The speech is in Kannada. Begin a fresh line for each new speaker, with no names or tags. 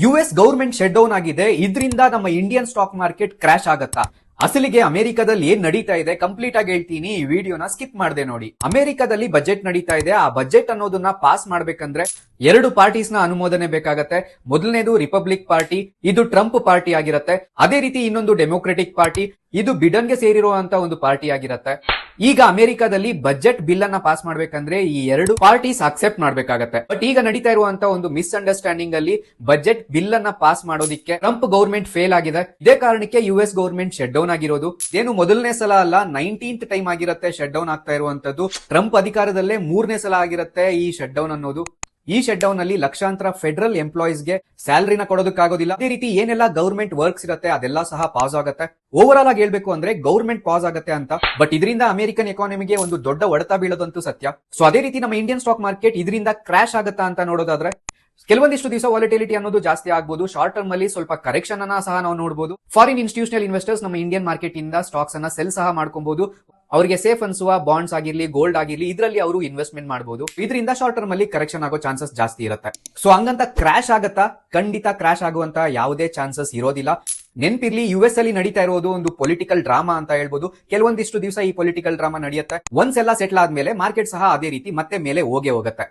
ಯುಎಸ್ ಗೌರ್ಮೆಂಟ್ ಶಟ್ ಡೌನ್ ಆಗಿದೆ. ಇದರಿಂದ ನಮ್ಮ ಇಂಡಿಯನ್ ಸ್ಟಾಕ್ ಮಾರ್ಕೆಟ್ ಕ್ರಾಶ್ ಆಗತ್ತಾ? ಅಸಲಿಗೆ ಅಮೆರಿಕದಲ್ಲಿ ಏನ್ ನಡೀತಾ ಇದೆ ಕಂಪ್ಲೀಟ್ ಆಗಿ ಹೇಳ್ತೀನಿ. ಈ ವಿಡಿಯೋನ ಸ್ಕಿಪ್ ಮಾಡದೆ ನೋಡಿ. ಅಮೆರಿಕದಲ್ಲಿ ಬಜೆಟ್ ನಡೀತಾ ಇದೆ. ಆ ಬಜೆಟ್ ಅನ್ನೋದನ್ನ ಪಾಸ್ ಮಾಡ್ಬೇಕಂದ್ರೆ ಎರಡು ಪಾರ್ಟೀಸ್ ನ ಅನುಮೋದನೆ ಬೇಕಾಗತ್ತೆ. ಮೊದಲನೇದು ರಿಪಬ್ಲಿಕ್ ಪಾರ್ಟಿ, ಇದು ಟ್ರಂಪ್ ಪಾರ್ಟಿ ಆಗಿರತ್ತೆ. ಅದೇ ರೀತಿ ಇನ್ನೊಂದು ಡೆಮೊಕ್ರೆಟಿಕ್ ಪಾರ್ಟಿ, ಇದು ಬಿಡನ್ಗೆ ಸೇರಿರುವಂತ ಒಂದು ಪಾರ್ಟಿ ಆಗಿರತ್ತೆ. ಈಗ ಅಮೆರಿಕದಲ್ಲಿ ಬಜೆಟ್ ಬಿಲ್ ಅನ್ನ ಪಾಸ್ ಮಾಡ್ಬೇಕಂದ್ರೆ ಈ ಎರಡು ಪಾರ್ಟೀಸ್ ಅಕ್ಸೆಪ್ಟ್ ಮಾಡ್ಬೇಕಾಗತ್ತೆ. ಬಟ್ ಈಗ ನಡೀತಾ ಇರುವಂತ ಒಂದು ಮಿಸ್ಅಂಡರ್ಸ್ಟ್ಯಾಂಡಿಂಗ್ ಅಲ್ಲಿ ಬಜೆಟ್ ಬಿಲ್ ಅನ್ನ ಪಾಸ್ ಮಾಡೋದಿಕ್ಕೆ ಟ್ರಂಪ್ ಗೌರ್ಮೆಂಟ್ ಫೇಲ್ ಆಗಿದೆ. ಇದೇ ಕಾರಣಕ್ಕೆ ಯುಎಸ್ ಗೌರ್ಮೆಂಟ್ ಶಟ್ ಡೌನ್ ಆಗಿರೋದು. ಏನು ಮೊದಲನೇ ಸಲ ಅಲ್ಲ, 19th ಟೈಮ್ ಆಗಿರುತ್ತೆ ಶಟ್ ಡೌನ್ ಆಗ್ತಾ ಇರುವಂತದ್ದು. ಟ್ರಂಪ್ ಅಧಿಕಾರದಲ್ಲೇ 3ನೇ ಸಲ ಆಗಿರುತ್ತೆ ಈ ಶಟ್ ಡೌನ್ ಅನ್ನೋದು. ಈ ಶಟ್ ಡೌನ್ ಅಲ್ಲಿ ಲಕ್ಷಾಂತರ ಫೆಡರಲ್ ಎಂಪ್ಲಾಯೀಸ್ ಗೆ ಸ್ಯಾಲರಿನ ಕೊಡೋದಕ್ಕಾಗೋದಿಲ್ಲ. ಅದೇ ರೀತಿ ಏನೆಲ್ಲ ಗವರ್ಮೆಂಟ್ ವರ್ಕ್ಸ್ ಇರುತ್ತೆ ಅದೆಲ್ಲ ಸಹ ಪಾಸ್ ಆಗುತ್ತೆ. ಓವರ್ ಆಲ್ ಆಗಿ ಹೇಳ್ಬೇಕು ಅಂದ್ರೆ ಗವರ್ಮೆಂಟ್ ಪಾಸ್ ಆಗುತ್ತೆ ಅಂತ. ಬಟ್ ಇದರಿಂದ ಅಮೆರಿಕನ್ ಎಕಾನಮಿಗೆ ಒಂದು ದೊಡ್ಡ ಹೊಡೆತ ಬೀಳೋದಂತೂ ಸತ್ಯ. ಸೊ ಅದೇ ರೀತಿ ನಮ್ಮ ಇಂಡಿಯನ್ ಸ್ಟಾಕ್ ಮಾರ್ಕೆಟ್ ಇದರಿಂದ ಕ್ರಾಶ್ ಆಗುತ್ತಾ ಅಂತ ನೋಡೋದಾದ್ರೆ ಕೆಲವೊಂದಿಷ್ಟು ದಿವಸ ವಾಲಿಟಿಲಿಟಿ ಅನ್ನೋದು ಜಾಸ್ತಿ ಆಗಬಹುದು. ಶಾರ್ಟ್ ಟರ್ಮ್ ಅಲ್ಲಿ ಸ್ವಲ್ಪ ಕರೆಕ್ಷನ್ ಅನ್ನ ಸಹ ನಾವು ನೋಡಬಹುದು. ಫಾರಿನ್ ಇನ್ಸ್ಟಿಟ್ಯೂಷನಲ್ ಇನ್ವೆಸ್ಟರ್ಸ್ ನಮ್ಮ ಇಂಡಿಯನ್ ಮಾರ್ಕೆಟ್ ಇಂದ ಸ್ಟಾಕ್ಸ್ ಅನ್ನ ಸೆಲ್ ಸಹ ಮಾಡ್ಕೊಬಹುದು. ಅವರಿಗೆ ಸೇಫ್ ಅನ್ಸುವ ಬಾಂಡ್ಸ್ ಆಗಿರ್ಲಿ, ಗೋಲ್ಡ್ ಆಗಿರ್ಲಿ, ಇದರಲ್ಲಿ ಅವರು ಇನ್ವೆಸ್ಟ್ಮೆಂಟ್ ಮಾಡಬಹುದು. ಇದರಿಂದ ಶಾರ್ಟ್ ಟರ್ಮ್ ಅಲ್ಲಿ ಕರೆಕ್ಷನ್ ಆಗೋ ಚಾನ್ಸಸ್ ಜಾಸ್ತಿ ಇರುತ್ತೆ. ಸೊ ಹಂಗಂತ ಕ್ರಾಶ್ ಆಗತ್ತಾ? ಖಂಡಿತ ಕ್ರಾಶ್ ಆಗುವಂತ ಯಾವುದೇ ಚಾನ್ಸಸ್ ಇರೋದಿಲ್ಲ. ನೆನ್ಪಿರ್ಲಿ, ಯುಎಸ್ ಅಲ್ಲಿ ನಡೀತಾ ಇರೋದು ಒಂದು ಪೊಲಿಟಿಕಲ್ ಡ್ರಾಮಾ ಅಂತ ಹೇಳ್ಬೋದು. ಕೆಲವೊಂದಿಷ್ಟು ದಿವಸ ಈ ಪೊಲಿಟಿಕಲ್ ಡ್ರಾಮಾ ನಡೆಯುತ್ತೆ. ಒಂದ್ಸೆಲ್ಲ ಸೆಟ್ಲ್ ಆದ್ಮೇಲೆ ಮಾರ್ಕೆಟ್ ಸಹ ಅದೇ ರೀತಿ ಮತ್ತೆ ಮೇಲೆ ಹೋಗೇ ಹೋಗುತ್ತೆ.